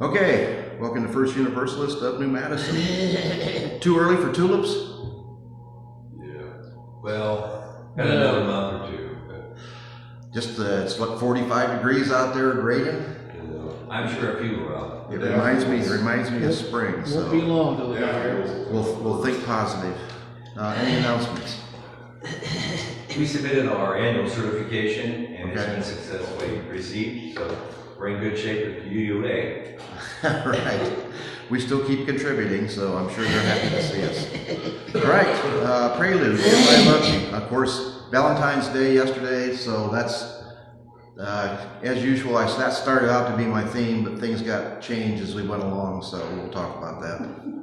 Okay, welcome to First Universalist of New Madison. Too early for tulips? Yeah. Well, in another month or two. But, Just it's what, 45 degrees out there grading. I'm sure a few will up. It reminds me of spring. Won't So be long till we get here. we'll think positive. Any announcements? We submitted our annual certification and Okay. it's been successfully received, so we're in good shape at UUA. Right. We still keep contributing, so I'm sure they're happy to see us. All right, Prelude, If I Love You. Of course, Valentine's Day yesterday, so that's, as usual, that started out to be my theme, but things got changed as we went along, so we'll talk about that.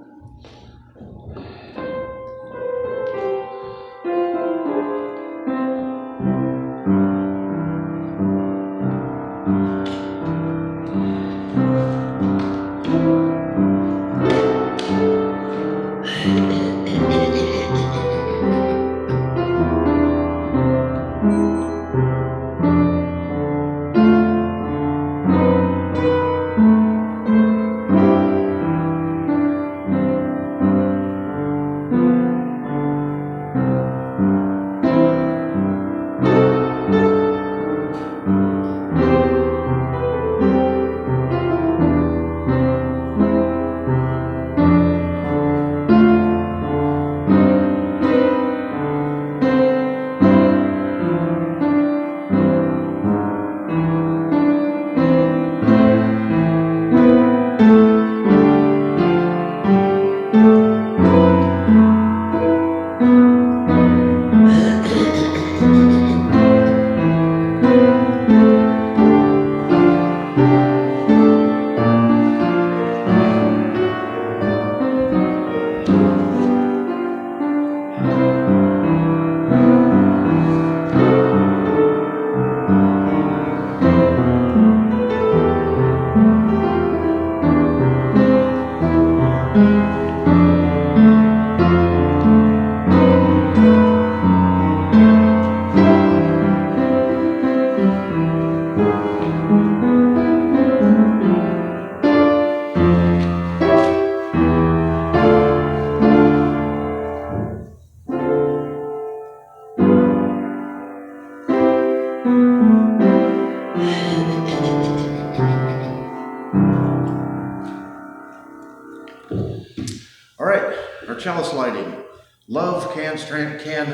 All right, our chalice lighting. Love can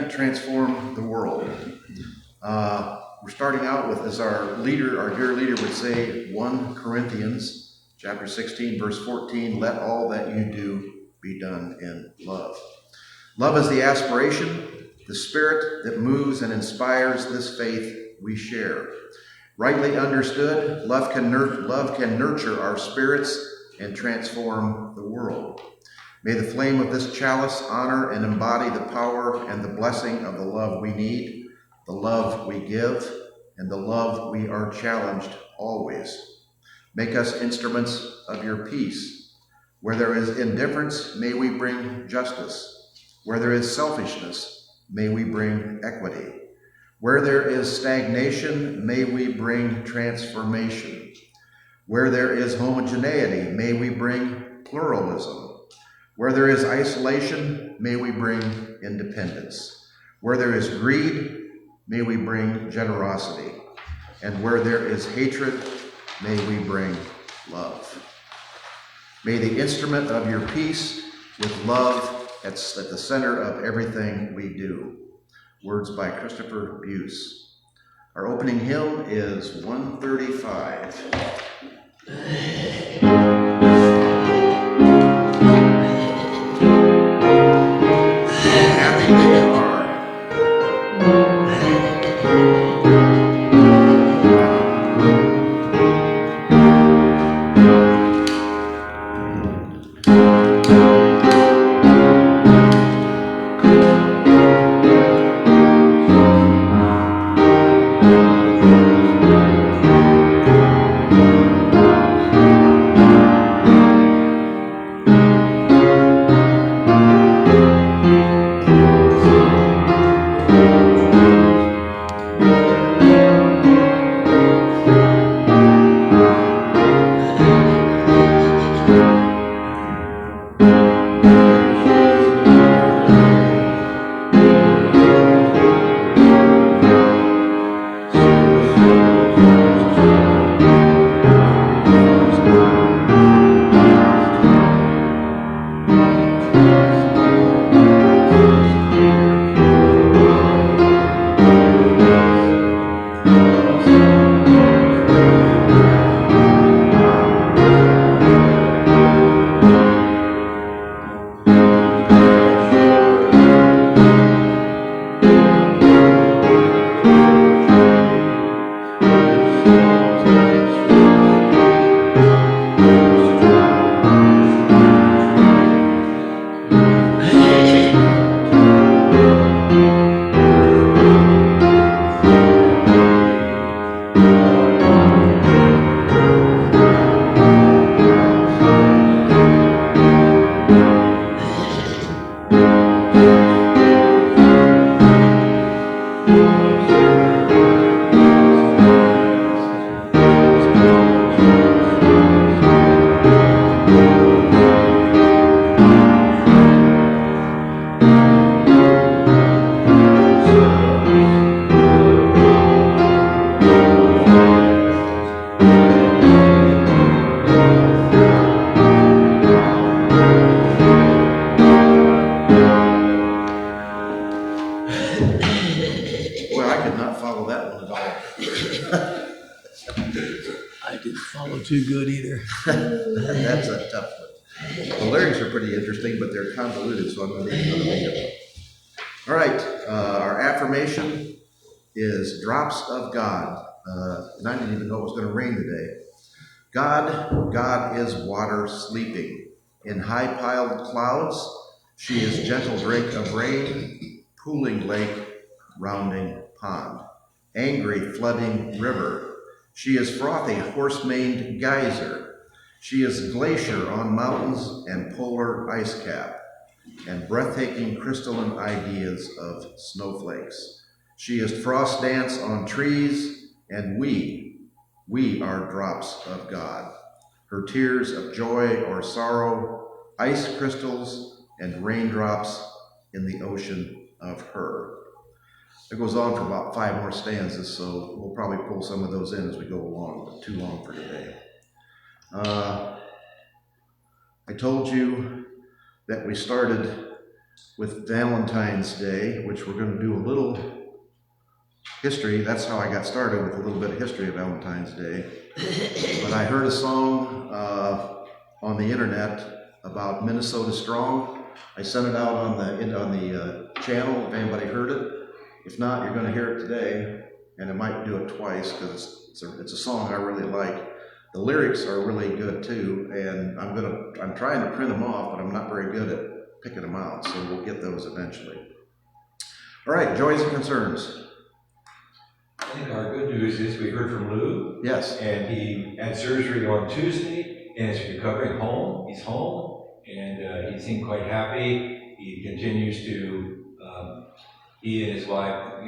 transform the world. We're starting out with, as our dear leader would say, 1 Corinthians chapter 16, verse 14, let all that you do be done in love. Love is the aspiration, the spirit that moves and inspires this faith we share. Rightly understood, love can nurture our spirits and transform the world. May the flame of this chalice honor and embody the power and the blessing of the love we need, the love we give, and the love we are challenged always. Make us instruments of your peace. Where there is indifference, may we bring justice. Where there is selfishness, may we bring equity. Where there is stagnation, may we bring transformation. Where there is homogeneity, may we bring pluralism. Where there is isolation, may we bring independence. Where there is greed, may we bring generosity. And where there is hatred, may we bring love. May the instrument of your peace with love at the center of everything we do. Words by Christopher Buse. Our opening hymn is 135. Happy they are. Boy, I could not follow that one at all. I didn't follow too good either. That's a tough one. The lyrics are pretty interesting, but they're convoluted, so I'm going to make it up. All right, our affirmation is drops of God. And I didn't even know it was going to rain today. God is water sleeping. In high-piled clouds, she is gentle drink of rain, pooling lake, rounding pond. Angry flooding river, she is frothy horse-maned geyser. She is glacier on mountains and polar ice cap, and breathtaking crystalline ideas of snowflakes. She is frost dance on trees, and we are drops of God. Her tears of joy or sorrow, ice crystals and raindrops in the ocean of her. It goes on for about 5 more stanzas, so we'll probably pull some of those in as we go along, but too long for today. I told you that we started with Valentine's Day, which we're going to do a little history. That's how I got started, with a little bit of history of Valentine's Day. But I heard a song on the internet about Minnesota Strong. I sent it out on the channel if anybody heard it. If not, you're going to hear it today, and I might do it twice because it's a song I really like. The lyrics are really good too, and I'm trying to print them off, but I'm not very good at picking them out, so we'll get those eventually. All right, joys and concerns. I think our good news is we heard from Lou. Yes. And he had surgery on Tuesday and is recovering home. He's home, and he seemed quite happy. He continues to, he and his wife,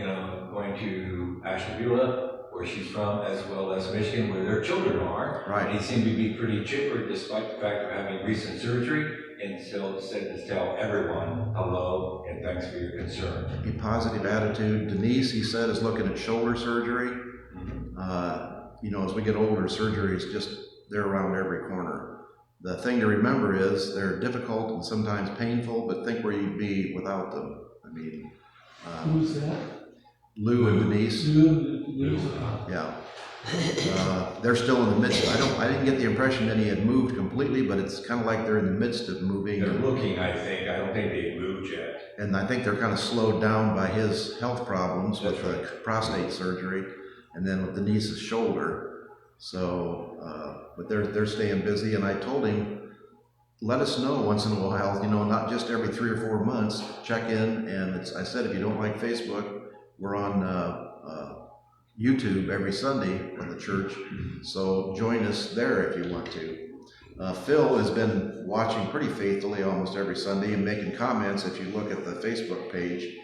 going to Ashtabula, where she's from, as well as Michigan, where their children are. Right. And he seemed to be pretty chipper despite the fact of having recent surgery, and still said to tell everyone hello and thanks for your concern. A positive attitude. Denise, he said, is looking at shoulder surgery. As we get older, surgery is they're around every corner. The thing to remember is they're difficult and sometimes painful, but think where you'd be without them. Who's that? Lou and Denise. Lou. Yeah. They're still in the midst. I didn't get the impression that he had moved completely, but it's kind of like they're in the midst of moving. They're looking, I think. I don't think they've moved yet. And I think they're kind of slowed down by his health problems with the prostate surgery, and then with Denise's shoulder. So, but they're staying busy. And I told him, let us know once in a while. Not just every 3 or 4 months. Check in. And I said, if you don't like Facebook, we're on YouTube every Sunday at the church, so join us there if you want to. Phil has been watching pretty faithfully almost every Sunday and making comments if you look at the Facebook page.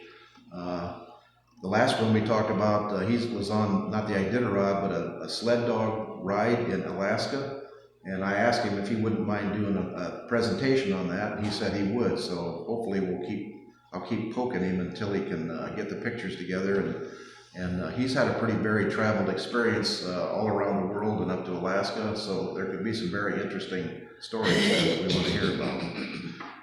The last one we talked about, he was on not the Iditarod, but a sled dog ride in Alaska, and I asked him if he wouldn't mind doing a presentation on that, and he said he would, so hopefully I'll keep poking him until he can get the pictures together. And he's had a pretty very traveled experience all around the world and up to Alaska, so there could be some very interesting stories that we want to hear about.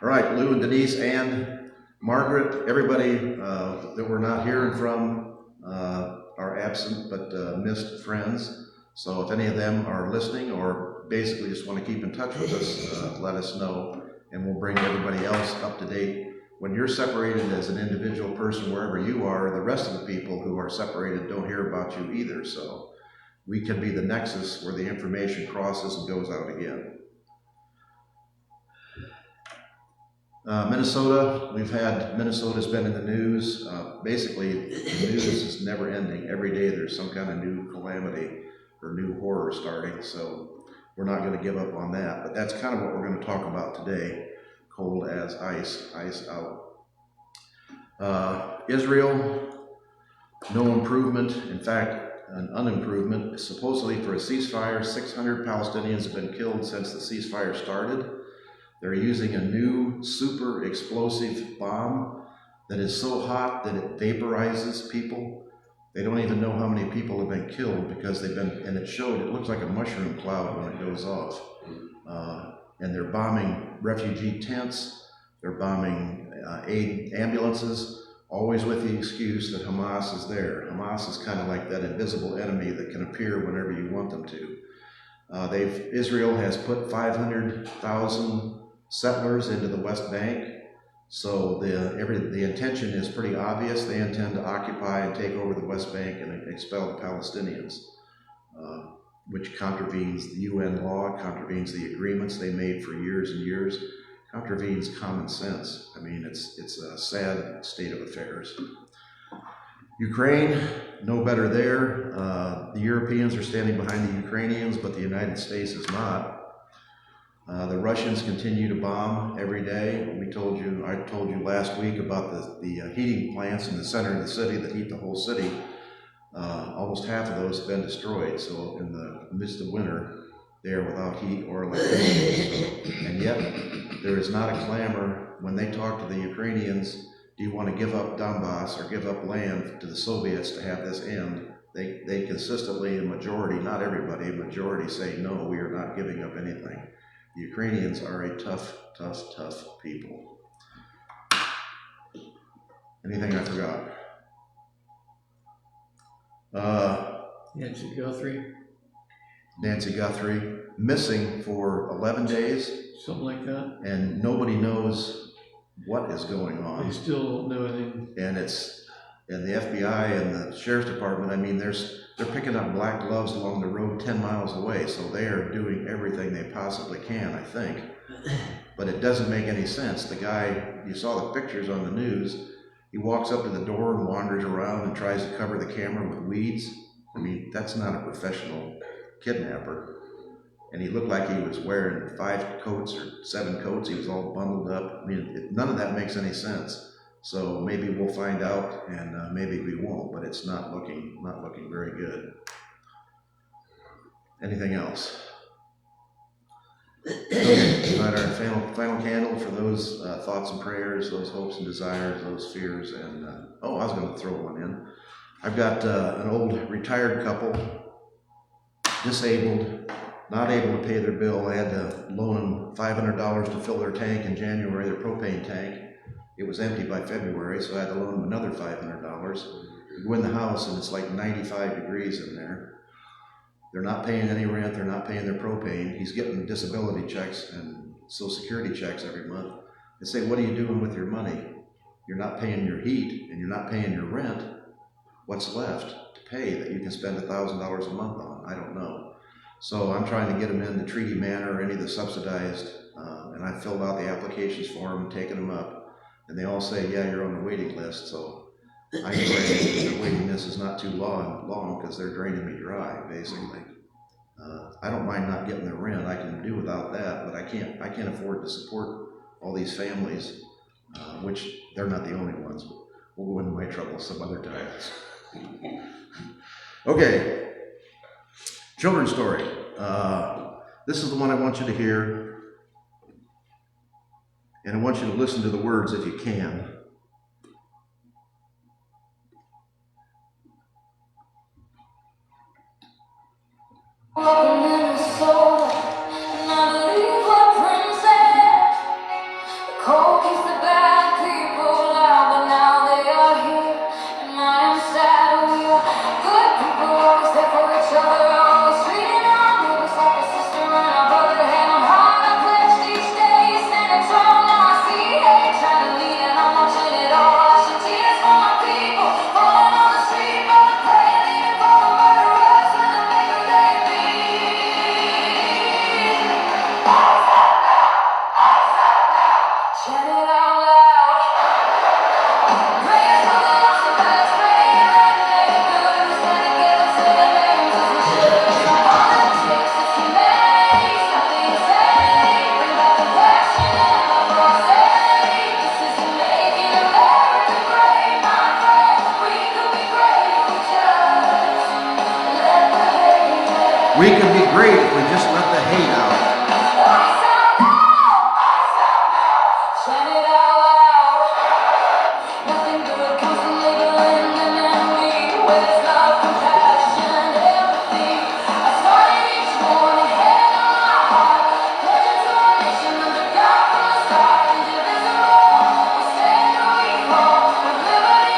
All right, Lou and Denise and Margaret, everybody that we're not hearing from are absent but missed friends. So if any of them are listening or basically just want to keep in touch with us, let us know, and we'll bring everybody else up to date. When you're separated as an individual person, wherever you are, the rest of the people who are separated don't hear about you either. So we can be the nexus where the information crosses and goes out again. Minnesota's been in the news. Basically, the news is never ending. Every day there's some kind of new calamity or new horror starting. So we're not going to give up on that. But that's kind of what we're going to talk about today. Cold as ice out. Israel, no improvement. In fact, an unimprovement. Supposedly for a ceasefire, 600 Palestinians have been killed since the ceasefire started. They're using a new super explosive bomb that is so hot that it vaporizes people. They don't even know how many people have been killed because it looks like a mushroom cloud when it goes off. And they're bombing refugee tents, they're bombing aid ambulances, always with the excuse that Hamas is there. Hamas is kind of like that invisible enemy that can appear whenever you want them to. Israel has put 500,000 settlers into the West Bank, so the intention is pretty obvious. They intend to occupy and take over the West Bank and expel the Palestinians, which contravenes the UN law, contravenes the agreements they made for years and years, contravenes common sense. I mean, it's a sad state of affairs. Ukraine, no better there. The Europeans are standing behind the Ukrainians, but the United States is not. The Russians continue to bomb every day. I told you last week about the heating plants in the center of the city that heat the whole city. Almost half of those have been destroyed. So in the midst of winter, they are without heat or electricity. And yet, there is not a clamor when they talk to the Ukrainians. Do you want to give up Donbass or give up land to the Soviets to have this end? They consistently, a majority, not everybody, a majority say, no, we are not giving up anything. The Ukrainians are a tough, tough, tough people. Anything I forgot? Nancy Guthrie, missing for 11 days. Something like that. And nobody knows what is going on. They still don't know anything. And the FBI and the Sheriff's Department, I mean, they're picking up black gloves along the road 10 miles away, so they are doing everything they possibly can, I think. But it doesn't make any sense. The guy, you saw the pictures on the news, he walks up to the door and wanders around and tries to cover the camera with weeds. I mean, that's not a professional kidnapper. And he looked like he was wearing 5 coats or 7 coats. He was all bundled up. I mean, none of that makes any sense. So maybe we'll find out, and maybe we won't. But it's not looking very good. Anything else? Light our final candle for those thoughts and prayers, those hopes and desires, those fears, and I was going to throw one in. I've got an old retired couple, disabled, not able to pay their bill. I had to loan them $500 to fill their tank in January, their propane tank. It was empty by February, so I had to loan them another $500. We go in the house and it's like 95 degrees in there. They're not paying any rent, they're not paying their propane. He's getting disability checks and Social Security checks every month. They say, what are you doing with your money? You're not paying your heat and you're not paying your rent. What's left to pay that you can spend $1,000 a month on? I don't know. So I'm trying to get them in the Treaty Manor or any of the subsidized, and I filled out the applications for them and taken them up. And they all say, yeah, you're on the waiting list. So I can pray the waiting list is not too long because they're draining me dry, basically. I don't mind not getting their rent. I can do without that, but I can't afford to support all these families, which they're not the only ones. But we'll go into my trouble some other time. Okay, children's story. This is the one I want you to hear, and I want you to listen to the words if you can. Minnesota, and I believe what princess. The cold keeps the bad people out, but now they are here, and I am sad. We are good people, always there for each other, always treating our neighbors like a sister and a brother. And I'm hard to pledge these days, standing tall now I see hate trying to lead, and I'm watching it all. Washing tears for my people, falling on the street, but I'm praying even for the murderers when the maker they be. Chant it out loud. Prayers for the lost and past, praying that they good. We stand together, say the names as we should. It's not politics, it's humanity. Stop the insanity, bring back compassion and love for our sake. This isn't making America great, my friend. We could be great if we just let the hate out. We could be great if we just let the hate out. Chant it out loud. Nothing good comes from labeling an enemy. Where there's love, compassion, empathy. I started each morning, hand on my heart, pledging to our nation under God from the start. Indivisible, we stand or we fall. With liberty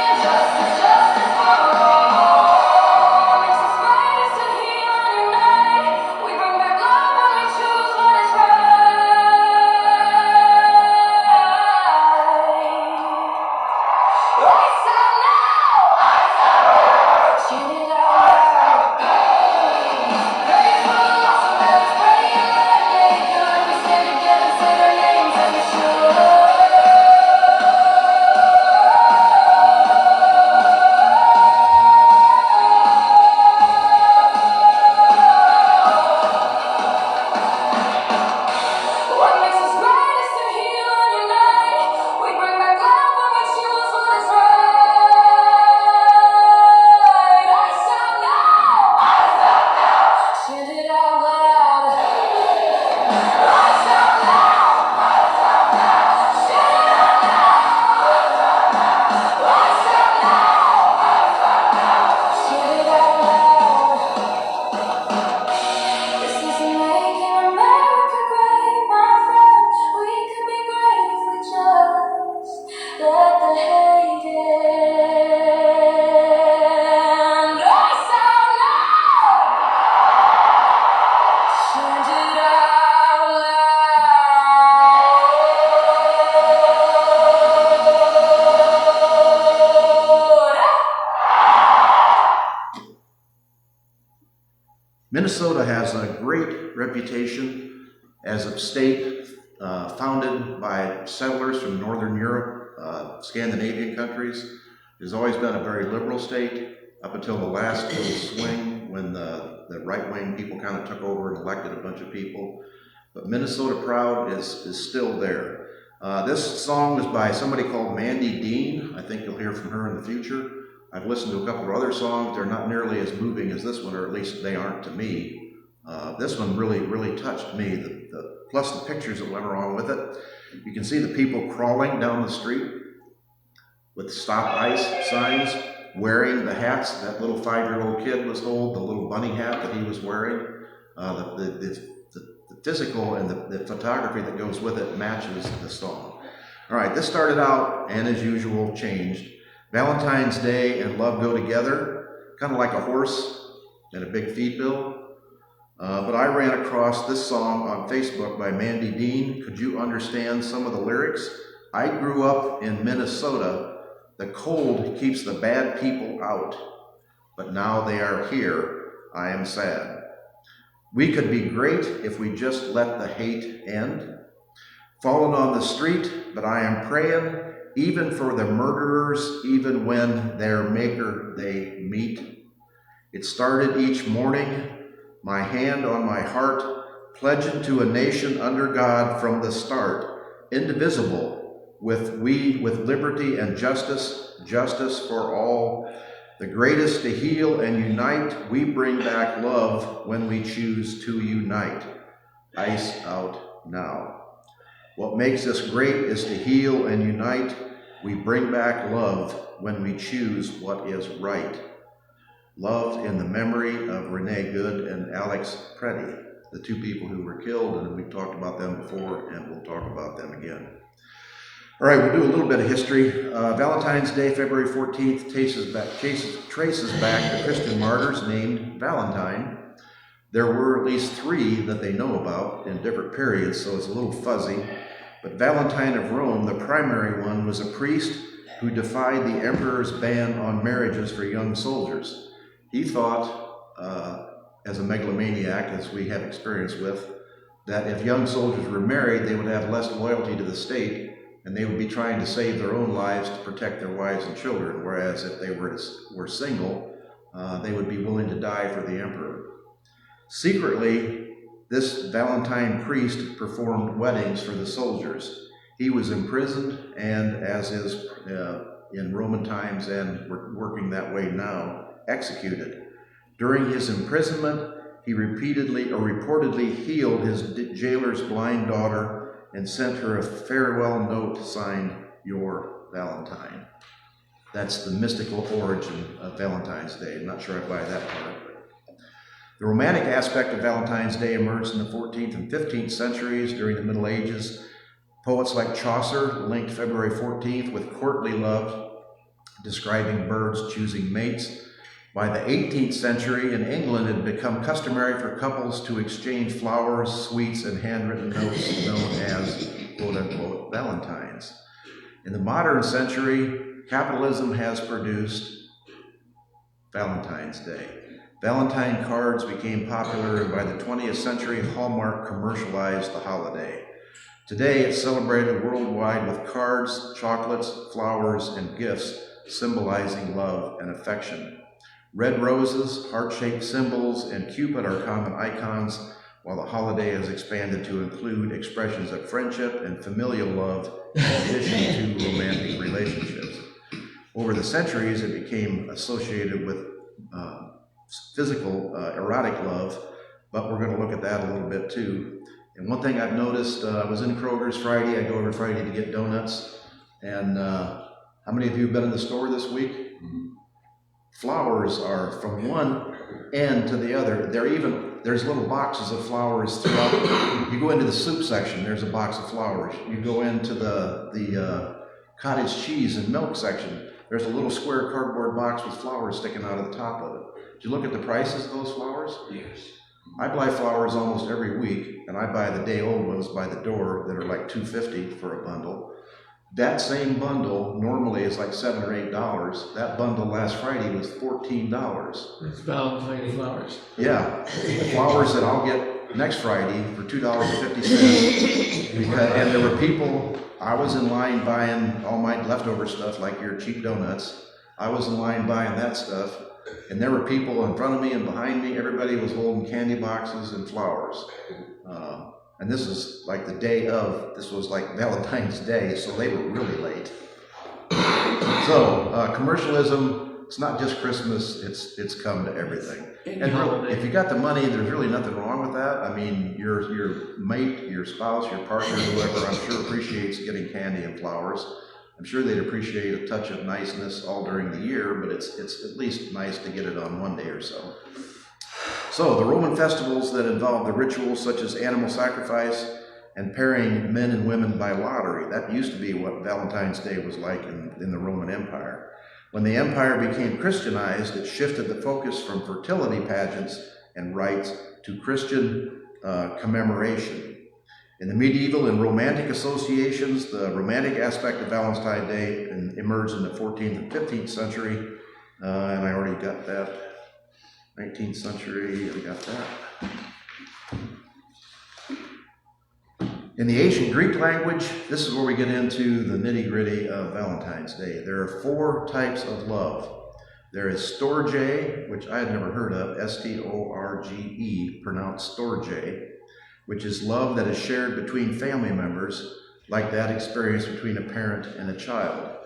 Minnesota has a great reputation as a state founded by settlers from Northern Europe, Scandinavian countries. It has always been a very liberal state up until the last little swing when the right-wing people kind of took over and elected a bunch of people. But Minnesota Proud is still there. This song was by somebody called Mandy Dean. I think you'll hear from her in the future. I've listened to a couple of other songs. They're not nearly as moving as this one, or at least they aren't to me. This one really touched me, plus the pictures that went along with it. You can see the people crawling down the street with stop ice signs, wearing the hats that little 5-year-old kid was holding, the little bunny hat that he was wearing. The physical and the photography that goes with it matches the song. All right, this started out, and as usual, changed. Valentine's Day and love go together, kind of like a horse and a big feed bill. But I ran across this song on Facebook by Mandy Dean. Could you understand some of the lyrics? I grew up in Minnesota. The cold keeps the bad people out, but now they are here. I am sad. We could be great if we just let the hate end. Fallen on the street, but I am praying, even for the murderers, even when their maker they meet. It started each morning, my hand on my heart, pledging to a nation under God from the start, indivisible, with liberty and justice, justice for all. The greatest to heal and unite, we bring back love when we choose to unite. Ice out now. What makes us great is to heal and unite. We bring back love when we choose what is right. Love in the memory of Renee Good and Alex Preddy, the two people who were killed, and we've talked about them before, and we'll talk about them again. All right, we'll do a little bit of history. Valentine's Day, February 14th, traces back to Christian martyrs named Valentine. There were at least 3 that they know about in different periods, so it's a little fuzzy. But Valentine of Rome, the primary one, was a priest who defied the emperor's ban on marriages for young soldiers. He thought, as a megalomaniac, as we have experience with, that if young soldiers were married, they would have less loyalty to the state, and they would be trying to save their own lives to protect their wives and children, whereas if they were single, they would be willing to die for the emperor. Secretly, this Valentine priest performed weddings for the soldiers. He was imprisoned, and as is in Roman times and working that way now, executed. During his imprisonment, he reportedly healed his jailer's blind daughter and sent her a farewell note signed, "Your Valentine." That's the mystical origin of Valentine's Day. I'm not sure I buy that part. The romantic aspect of Valentine's Day emerged in the 14th and 15th centuries during the Middle Ages. Poets like Chaucer linked February 14th with courtly love, describing birds choosing mates. By the 18th century, in England, it had become customary for couples to exchange flowers, sweets, and handwritten notes known as, quote-unquote, valentines. In the modern century, capitalism has produced Valentine's Day. Valentine cards became popular, and by the 20th century, Hallmark commercialized the holiday. Today, it's celebrated worldwide with cards, chocolates, flowers, and gifts symbolizing love and affection. Red roses, heart-shaped symbols, and Cupid are common icons, while the holiday has expanded to include expressions of friendship and familial love in addition to romantic relationships. Over the centuries, it became associated with physical, erotic love, but we're going to look at that a little bit too. And one thing I've noticed, I was in Kroger's Friday. I go every Friday to get donuts. And how many of you have been in the store this week? Flowers are from one end to the other. There's little boxes of flowers throughout. You go into the soup section, there's a box of flowers. You go into the cottage cheese and milk section, there's a little square cardboard box with flowers sticking out of the top of it. Did you look at the prices of those flowers? Yes. I buy flowers almost every week, and I buy the day-old ones by the door that are like $2.50 for a bundle. That same bundle normally is like $7 or $8. That bundle last Friday was $14. It's Valentine flowers. Yeah, the flowers that I'll get next Friday for $2.50. And there were people, I was in line buying all my leftover stuff like your cheap donuts. I was in line buying that stuff. And there were people in front of me and behind me. Everybody was holding candy boxes and flowers. And this is like the day of, this was like Valentine's Day, so they were really late. So, commercialism, it's not just Christmas, it's come to everything. Any And holiday. if you got the money, there's really nothing wrong with that. I mean, your mate, your spouse, your partner, whoever, I'm sure appreciates getting candy and flowers. I'm sure they'd appreciate a touch of niceness all during the year, but it's at least nice to get it on one day or so. So the Roman festivals that involved the rituals such as animal sacrifice and pairing men and women by lottery, that used to be what Valentine's Day was like in the Roman Empire. When the empire became Christianized, it shifted the focus from fertility pageants and rites to Christian commemoration. In the medieval and romantic associations, the romantic aspect of Valentine's Day emerged in the 14th and 15th century, and I already got that. 19th century, I got that. In the ancient Greek language, this is where we get into the nitty-gritty of Valentine's Day. There are 4 types of love. There is storge, which I had never heard of, S-T-O-R-G-E, pronounced storge, which is love that is shared between family members, like that experienced between a parent and a child.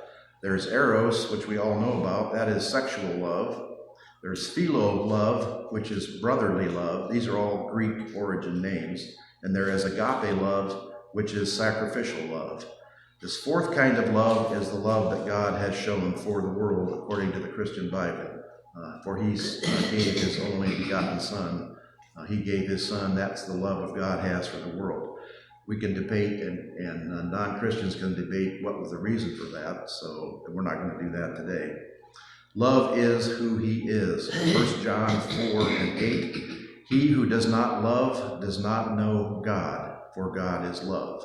There's eros, which we all know about, that is sexual love. There's philo love, which is brotherly love. These are all Greek origin names. And there is agape love, which is sacrificial love. This 4th kind of love is the love that God has shown for the world according to the Christian Bible. For he gave his only begotten Son. He gave his Son. That's the love of God has for the world. We can debate, and non-Christians can debate what was the reason for that, so we're not going to do that today. Love is who he is. 1 John 4 and 8. He who does not love does not know God, for God is love.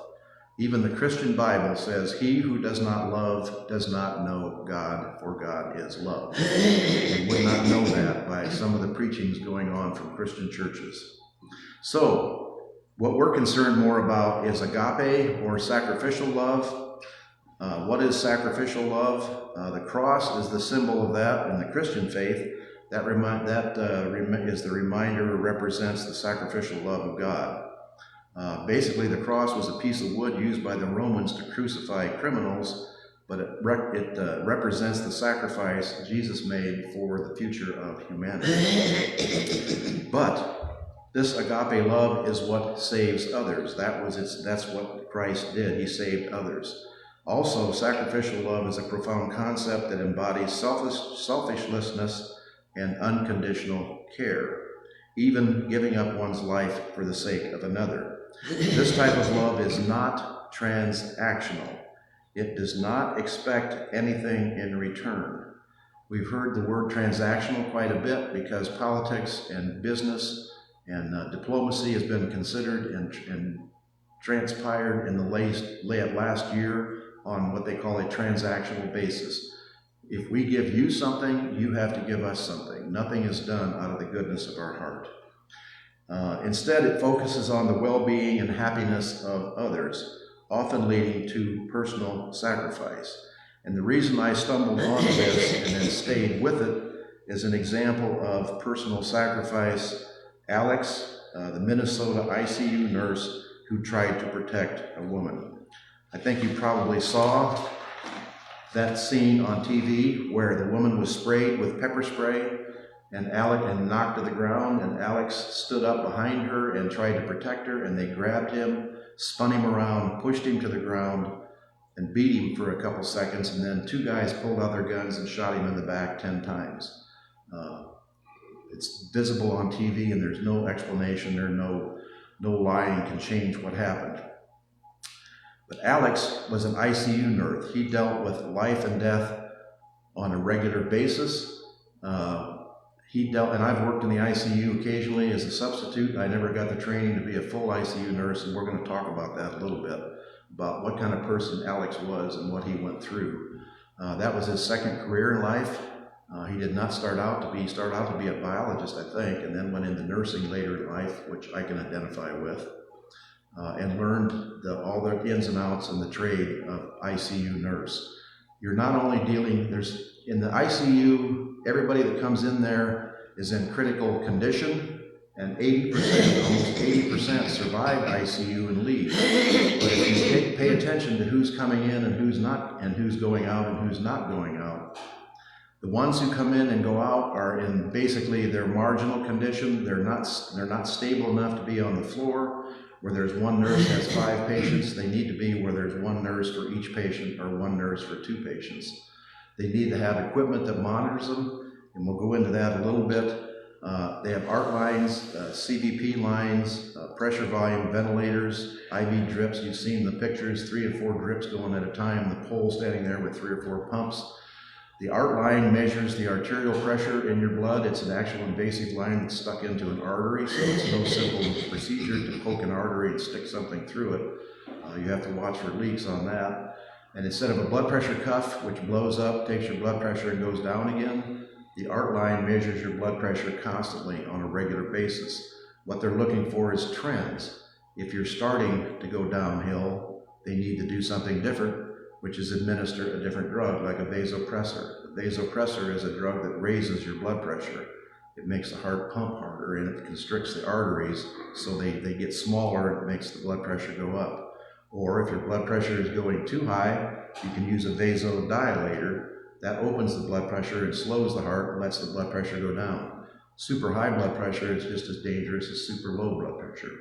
Even the Christian Bible says, he who does not love does not know God, for God is love. We would not know that by some of the preachings going on from Christian churches. So, what we're concerned more about is agape or sacrificial love. What is sacrificial love? The cross is the symbol of that in the Christian faith. That is the reminder or represents the sacrificial love of God. Basically, the cross was a piece of wood used by the Romans to crucify criminals, but it represents the sacrifice Jesus made for the future of humanity. But this agape love is what saves others. That's what Christ did. He saved others. Also, sacrificial love is a profound concept that embodies selflessness and unconditional care, even giving up one's life for the sake of another. This type of love is not transactional. It does not expect anything in return. We've heard the word transactional quite a bit because politics and business and diplomacy has been considered and transpired in the last year on what they call a transactional basis. If we give you something, you have to give us something. Nothing is done out of the goodness of our heart. Instead, it focuses on the well-being and happiness of others, often leading to personal sacrifice. And the reason I stumbled onto this and then stayed with it is an example of personal sacrifice. Alex, the Minnesota ICU nurse who tried to protect a woman. I think you probably saw that scene on TV where the woman was sprayed with pepper spray and knocked to the ground, and Alex stood up behind her and tried to protect her, and they grabbed him, spun him around, pushed him to the ground, and beat him for a couple seconds, and then 2 guys pulled out their guns and shot him in the back 10 times. It's visible on TV, and there's no explanation, no lying can change what happened. But Alex was an ICU nurse. He dealt with life and death on a regular basis. And I've worked in the ICU occasionally as a substitute. I never got the training to be a full ICU nurse, and we're going to talk about that a little bit. about what kind of person Alex was and what he went through. That was his second career in life. He did not start out to be a biologist, I think, and then went into nursing later in life, which I can identify with, and learned all the ins and outs and the trade of ICU nurse. You're not only in the ICU, everybody that comes in there is in critical condition, and 80%, almost 80% survive ICU and leave. But if you pay attention to who's coming in and who's not, and who's going out and who's not going out, the ones who come in and go out are in basically their marginal condition. They're not stable enough to be on the floor where there's one nurse has 5 patients. They need to be where there's one nurse for each patient or one nurse for 2 patients. They need to have equipment that monitors them, and we'll go into that a little bit. They have art lines, CVP lines, pressure volume ventilators, IV drips. You've seen the pictures, 3 or 4 drips going at a time, the pole standing there with 3 or 4 pumps. The art line measures the arterial pressure in your blood. It's an actual invasive line that's stuck into an artery, so it's no simple procedure to poke an artery and stick something through it. You have to watch for leaks on that. And instead of a blood pressure cuff, which blows up, takes your blood pressure and goes down again, the art line measures your blood pressure constantly on a regular basis. What they're looking for is trends. If you're starting to go downhill, they need to do something different, which is administer a different drug, like a vasopressor. A vasopressor is a drug that raises your blood pressure. It makes the heart pump harder, and it constricts the arteries so they get smaller, and it makes the blood pressure go up. Or if your blood pressure is going too high, you can use a vasodilator. That opens the blood pressure and slows the heart and lets the blood pressure go down. Super high blood pressure is just as dangerous as super low blood pressure.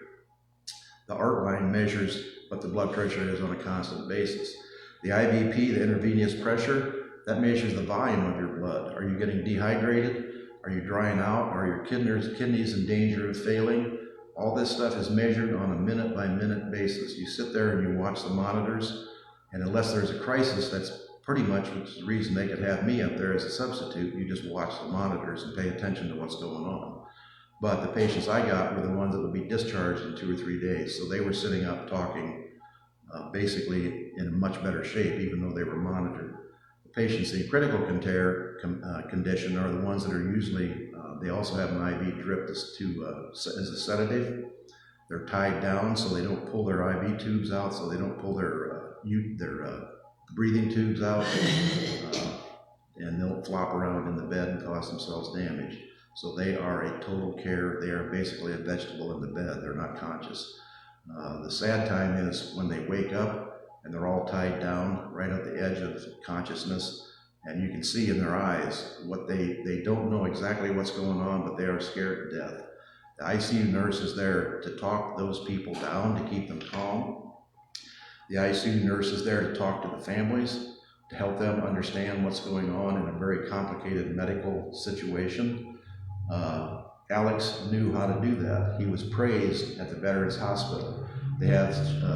The art line measures what the blood pressure is on a constant basis. The IVP, the intravenous pressure, that measures the volume of your blood. Are you getting dehydrated? Are you drying out? Are your kidneys in danger of failing? All this stuff is measured on a minute-by-minute basis. You sit there and you watch the monitors, and unless there's a crisis, that's pretty much which is the reason they could have me up there as a substitute. You just watch the monitors and pay attention to what's going on. But the patients I got were the ones that would be discharged in 2 or 3 days, so they were sitting up talking basically in much better shape, even though they were monitored. The patients in critical condition are the ones that are usually, they also have an IV drip as a sedative. They're tied down so they don't pull their IV tubes out, so they don't pull their breathing tubes out, and they'll flop around in the bed and cause themselves damage. So they are a total care. They are basically a vegetable in the bed. They're not conscious. The sad time is when they wake up and they're all tied down right at the edge of consciousness, and you can see in their eyes what they don't know exactly what's going on, but they are scared to death. The ICU nurse is there to talk those people down, to keep them calm. The ICU nurse is there to talk to the families, to help them understand what's going on in a very complicated medical situation. Alex knew how to do that. He was praised at the Veterans Hospital. They have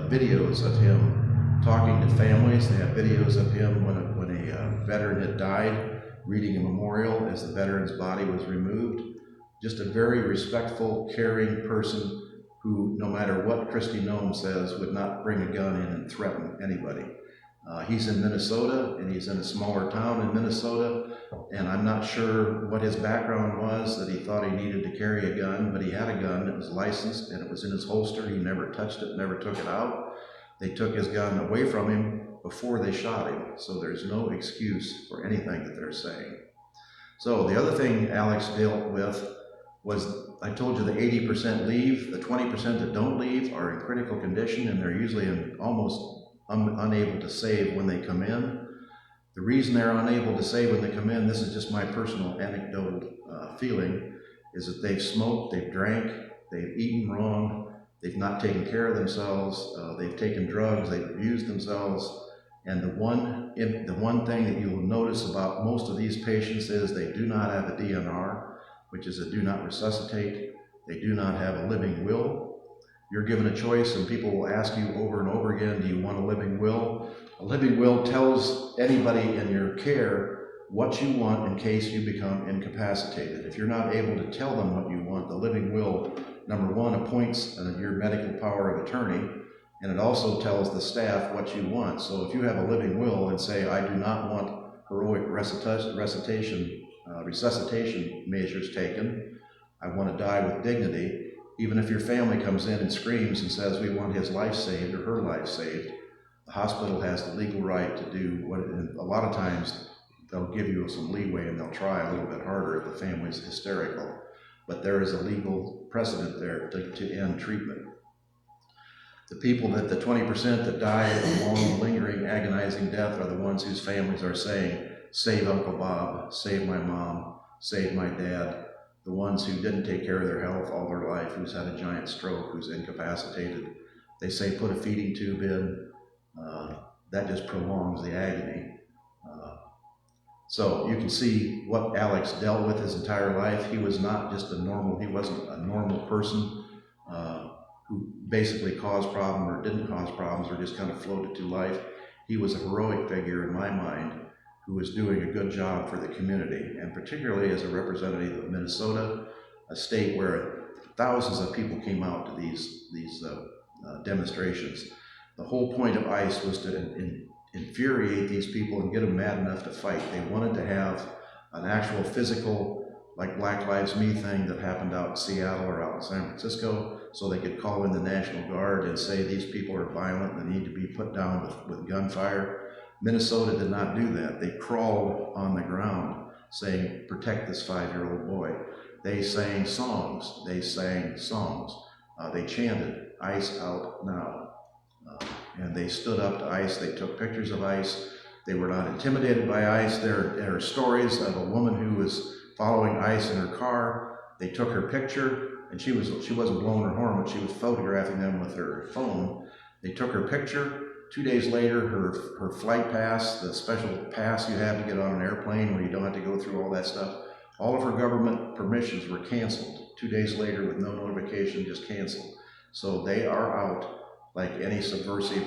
videos of him talking to families. They have videos of him when a veteran had died, reading a memorial as the veteran's body was removed. Just a very respectful, caring person who, no matter what Christy Nome says, would not bring a gun in and threaten anybody. He's in Minnesota, and he's in a smaller town in Minnesota, and I'm not sure what his background was, that he thought he needed to carry a gun, but he had a gun. It was licensed, and it was in his holster. He never touched it, never took it out. They took his gun away from him before they shot him, so there's no excuse for anything that they're saying. So the other thing Alex dealt with was, I told you the 80% leave. The 20% that don't leave are in critical condition, and they're usually almost unable to save when they come in. The reason they're unable to save when they come in, this is just my personal anecdotal feeling, is that they've smoked, they've drank, they've eaten wrong, they've not taken care of themselves, they've taken drugs, they've abused themselves, and the one thing that you will notice about most of these patients is they do not have a DNR, which is a do not resuscitate. They do not have a living will. You're given a choice, and people will ask you over and over again, do you want a living will? A living will tells anybody in your care what you want in case you become incapacitated. If you're not able to tell them what you want, the living will, number one, appoints your medical power of attorney. And it also tells the staff what you want. So if you have a living will and say, I do not want heroic resuscitation measures taken, I want to die with dignity, even if your family comes in and screams and says, we want his life saved or her life saved, the hospital has the legal right to do what, and a lot of times they'll give you some leeway and they'll try a little bit harder if the family's hysterical. But there is a legal precedent there to end treatment. The people the 20% that die a long, lingering, agonizing death are the ones whose families are saying, save Uncle Bob, save my mom, save my dad. The ones who didn't take care of their health all their life, who's had a giant stroke, who's incapacitated. They say put a feeding tube in. That just prolongs the agony. So you can see what Alex dealt with his entire life. He was not just he wasn't a normal person who basically caused problems or didn't cause problems or just kind of floated through life. He was a heroic figure in my mind who was doing a good job for the community, and particularly as a representative of Minnesota, a state where thousands of people came out to these demonstrations. The whole point of ICE was to infuriate these people and get them mad enough to fight. They wanted to have an actual physical, like Black Lives Me thing that happened out in Seattle or out in San Francisco, so they could call in the National Guard and say these people are violent and they need to be put down with gunfire. Minnesota did not do that. They crawled on the ground saying, protect this 5-year-old boy. They sang songs. They chanted, ICE out now. And they stood up to ICE. They took pictures of ICE. They were not intimidated by ICE. There are stories of a woman who was following ICE in her car. They took her picture, and she wasn't blowing her horn, but she was photographing them with her phone. They took her picture. 2 days later, her flight pass, the special pass you have to get on an airplane where you don't have to go through all that stuff, all of her government permissions were canceled. 2 days later, with no notification, just canceled. So they are out, like any subversive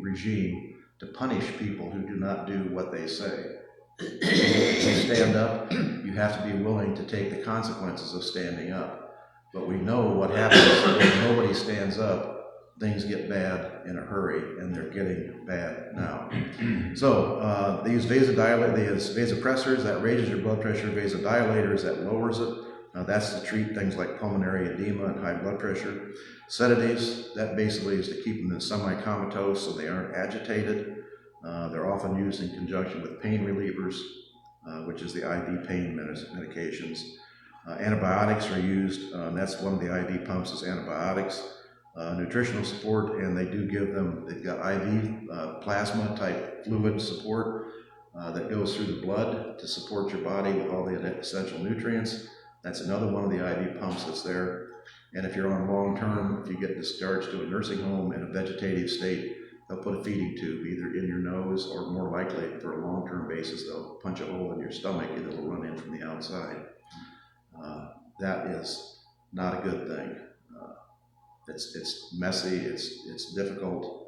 regime, to punish people who do not do what they say. If you stand up, you have to be willing to take the consequences of standing up. But we know what happens when nobody stands up. Things get bad in a hurry, and they're getting bad now. So these vasopressors, that raises your blood pressure, vasodilators, that lowers it. That's to treat things like pulmonary edema and high blood pressure. Sedatives, that basically is to keep them in semi-comatose so they aren't agitated. They're often used in conjunction with pain relievers, which is the IV pain medications. Antibiotics are used, that's one of the IV pumps is antibiotics. Nutritional support, and they do give them, they've got IV plasma type fluid support that goes through the blood to support your body with all the essential nutrients. That's another one of the IV pumps that's there. And if you're on long term, if you get discharged to a nursing home in a vegetative state, they'll put a feeding tube either in your nose or more likely for a long-term basis, they'll punch a hole in your stomach and it'll run in from the outside. That is not a good thing. It's messy, it's difficult,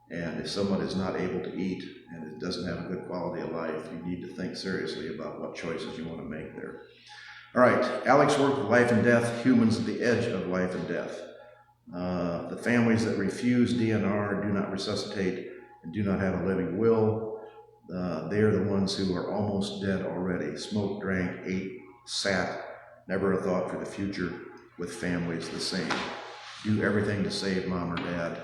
and if someone is not able to eat and it doesn't have a good quality of life, you need to think seriously about what choices you want to make there. All right, Alex worked with life and death, humans at the edge of life and death. The families that refuse DNR, do not resuscitate, and do not have a living will, they are the ones who are almost dead already. Smoked, drank, ate, sat, never a thought for the future, with families the same. Do everything to save mom or dad.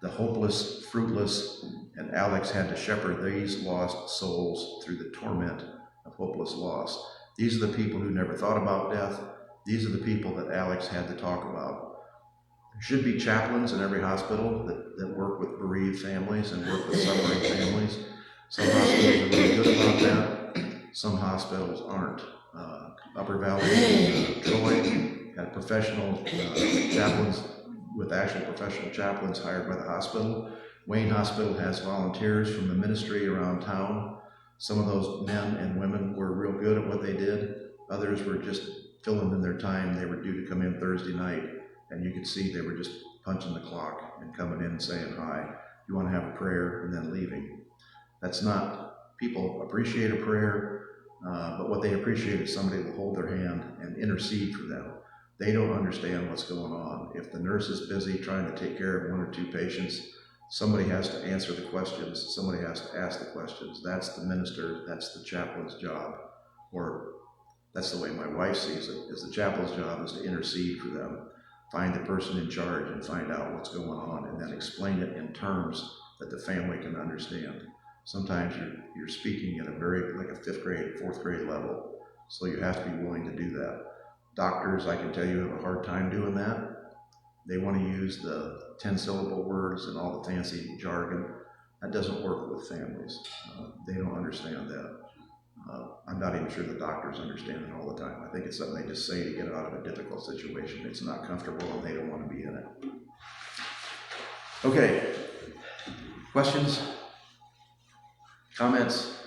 The hopeless, fruitless, and Alex had to shepherd these lost souls through the torment of hopeless loss. These are the people who never thought about death. These are the people that Alex had to talk about. There should be chaplains in every hospital that work with bereaved families and work with suffering families. Some hospitals are really good about that. Some hospitals aren't. Upper Valley, Troy, had professional chaplains with actual professional chaplains hired by the hospital. Wayne Hospital has volunteers from the ministry around town. Some of those men and women were real good at what they did. Others were just filling in their time. They were due to come in Thursday night, and you could see they were just punching the clock and coming in and saying hi. You want to have a prayer and then leaving. That's not, people appreciate a prayer, but what they appreciate is somebody will hold their hand and intercede for them. They don't understand what's going on. If the nurse is busy trying to take care of 1 or 2 patients, somebody has to answer the questions. Somebody has to ask the questions. That's the minister, that's the chaplain's job. Or that's the way my wife sees it, is the chaplain's job is to intercede for them, find the person in charge and find out what's going on, and then explain it in terms that the family can understand. Sometimes you're speaking at a very, like a 5th grade, 4th grade level, so you have to be willing to do that. Doctors, I can tell you, have a hard time doing that. They want to use the 10-syllable words and all the fancy jargon. That doesn't work with families. They don't understand that. I'm not even sure the doctors understand it all the time. I think it's something they just say to get out of a difficult situation. It's not comfortable and they don't want to be in it. Okay. Questions? Comments?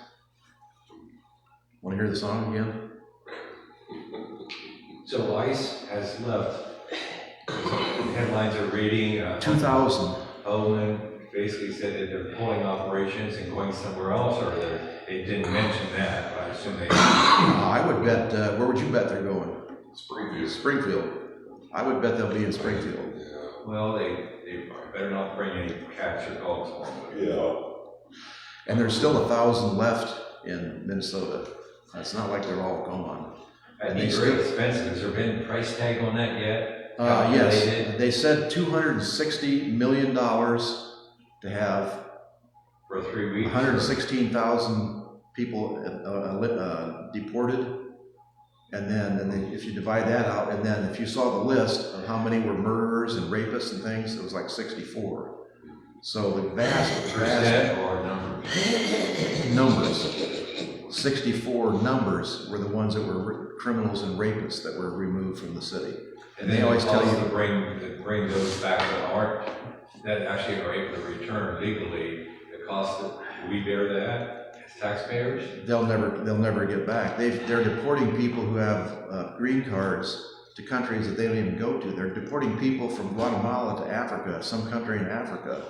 Want to hear the song again? So ICE has left. Headlines are reading. 2000. Owen basically said that they're pulling operations and going somewhere else, or they didn't mention that, but I assume they. I would bet, where would you bet they're going? Springfield. Springfield. I would bet they'll be in Springfield. Yeah. Well, they better not bring any cats or dogs home. Yeah. And there's still 1,000 left in Minnesota. It's not like they're all gone. That'd be very expensive. Has there been a price tag on that yet? Yes, they said $260 million to have For 3 weeks? 116,000 people deported. And then if you divide that out, and then if you saw the list of how many were murderers and rapists and things, it was like 64. So the vast Percent or numbers? numbers, 64 numbers were the ones that were criminals and rapists that were removed from the city. And they always tell you to bring those back that actually are able to return legally. The cost that we bear that as taxpayers. they'll never get back. They're deporting people who have green cards to countries that they don't even go to. They're deporting people from Guatemala to Africa, some country in Africa,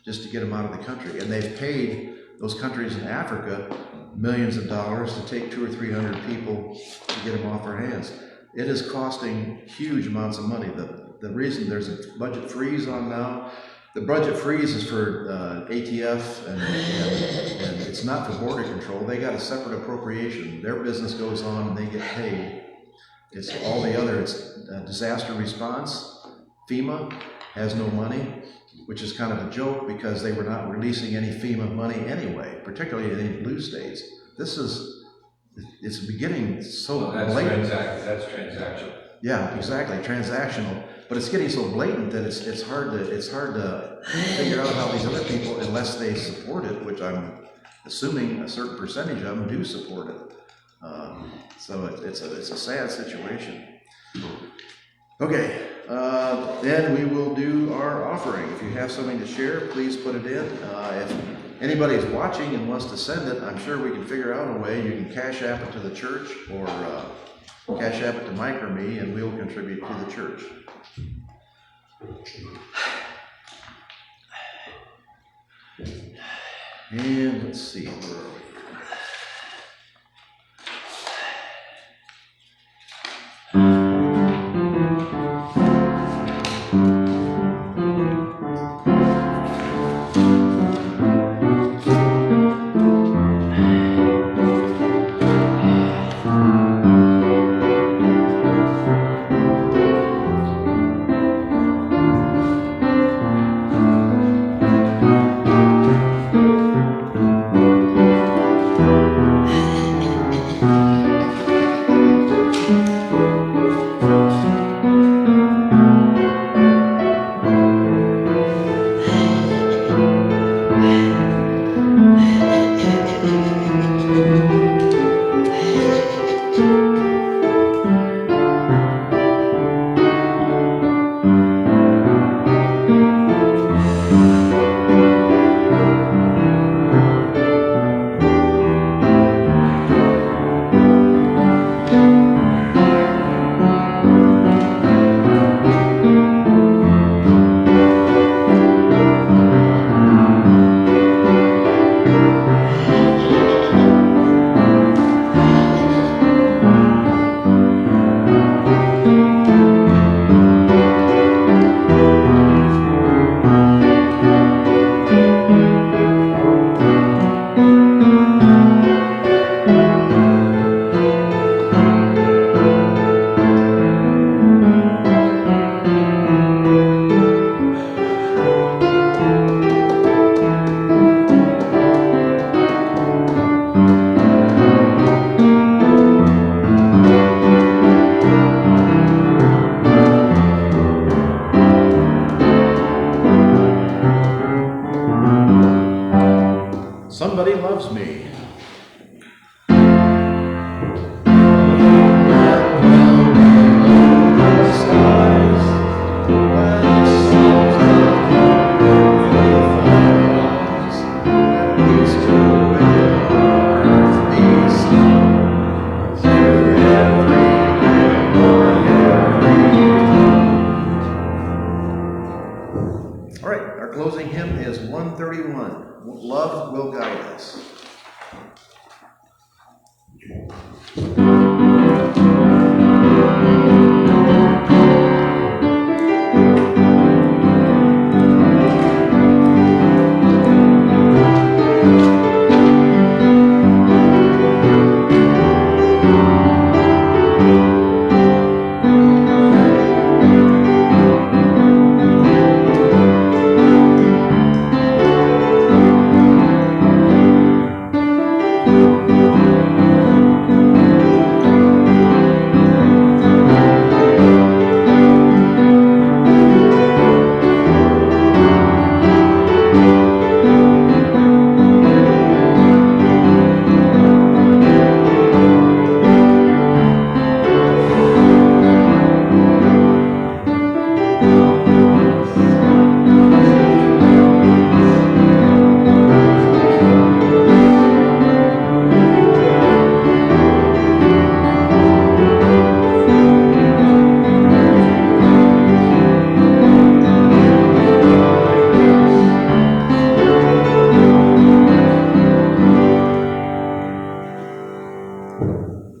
just to get them out of the country. And they've paid those countries in Africa millions of dollars to take 200 or 300 people to get them off their hands. It is costing huge amounts of money. The reason there's a budget freeze on now, the budget freeze is for ATF and it's not for border control. They got a separate appropriation. Their business goes on and they get paid. It's all the other, it's disaster response. FEMA has no money, which is kind of a joke because they were not releasing any FEMA money anyway, particularly in any blue states. It's beginning so blatant. That's transactional. Yeah, exactly, transactional. But it's getting so blatant that it's hard to figure out how these other people, unless they support it, which I'm assuming a certain percentage of them do support it. So it's a sad situation. Okay, then we will do our offering. If you have something to share, please put it in. If anybody's watching and wants to send it, I'm sure we can figure out a way. You can cash app it to the church or cash app it to Mike or me, and we'll contribute to the church. And let's see, where are we? 1. Love will guide us.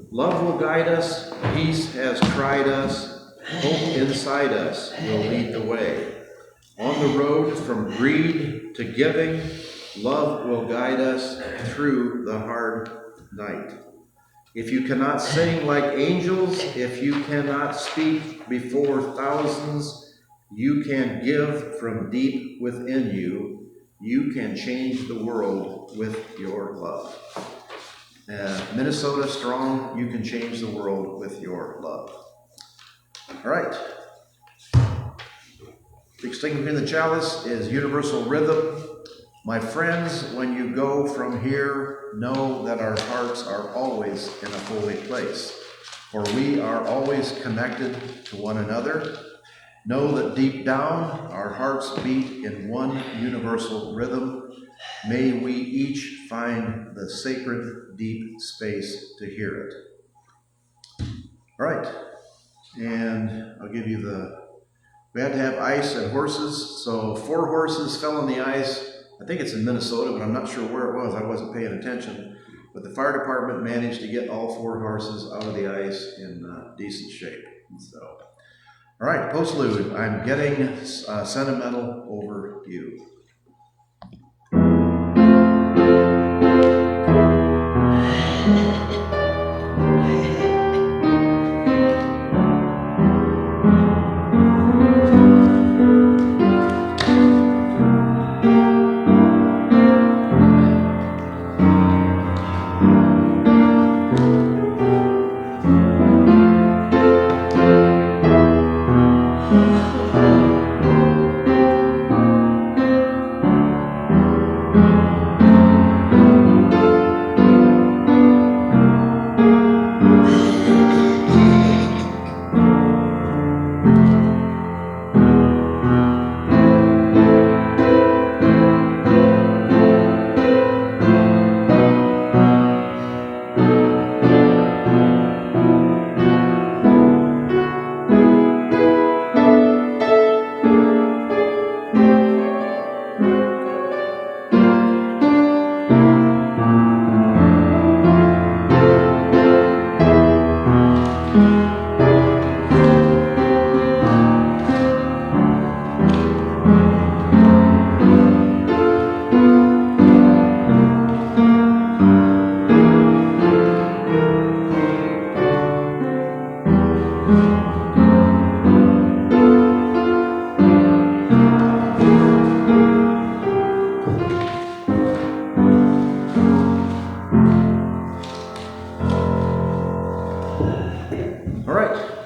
Love will guide us, peace has tried us, hope inside us will lead the way. On the road from greed to giving, love will guide us through the hard night. If you cannot sing like angels, if you cannot speak before thousands, you can give from deep within you. You can change the world with your love. Minnesota strong, you can change the world with your love. All right. Extinguishing the chalice is universal rhythm. My friends, when you go from here, know that our hearts are always in a holy place, for we are always connected to one another. Know that deep down, our hearts beat in one universal rhythm. May we each find the sacred deep space to hear it. All right, and I'll give you we had to have ice and horses, so 4 horses fell on the ice. I think it's in Minnesota, but I'm not sure where it was. I wasn't paying attention. But the fire department managed to get all 4 horses out of the ice in decent shape. So, all right, postlude. I'm getting sentimental over you.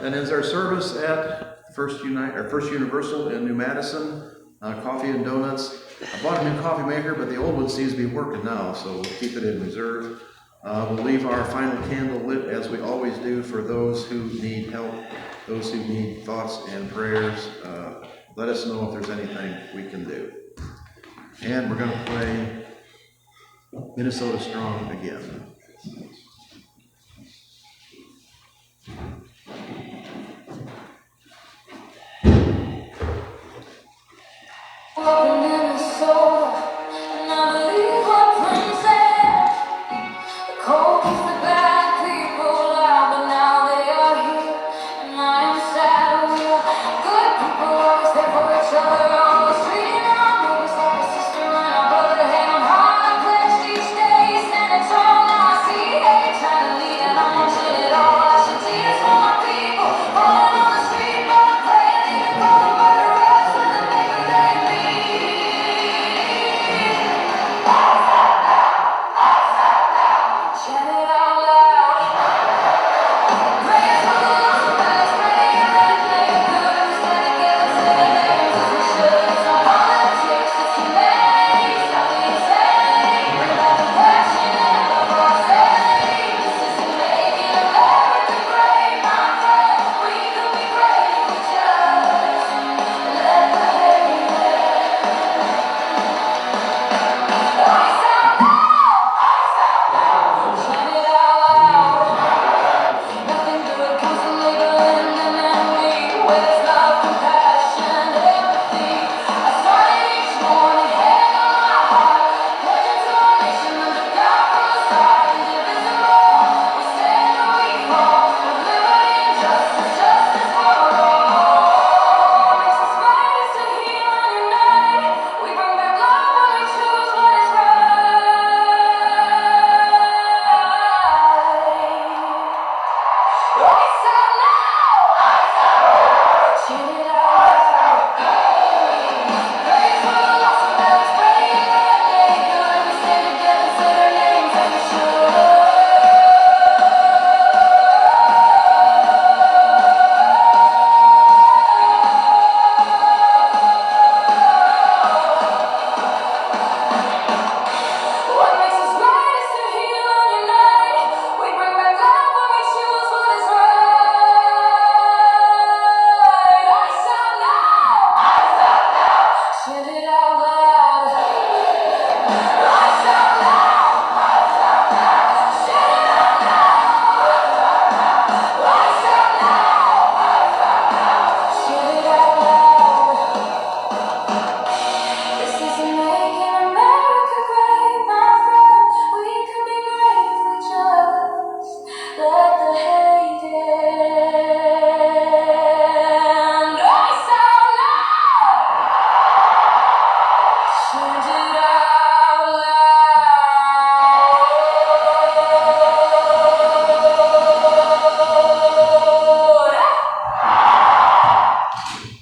That ends our service at First Universal in New Madison. Coffee and donuts. I bought a new coffee maker, but the old one seems to be working now, so we'll keep it in reserve. We'll leave our final candle lit as we always do for those who need help, those who need thoughts and prayers. Let us know if there's anything we can do. And we're going to play Minnesota Strong again. Minnesota,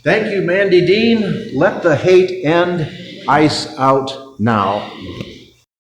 Thank you, Mandy Dean. Let the hate end. Ice out now.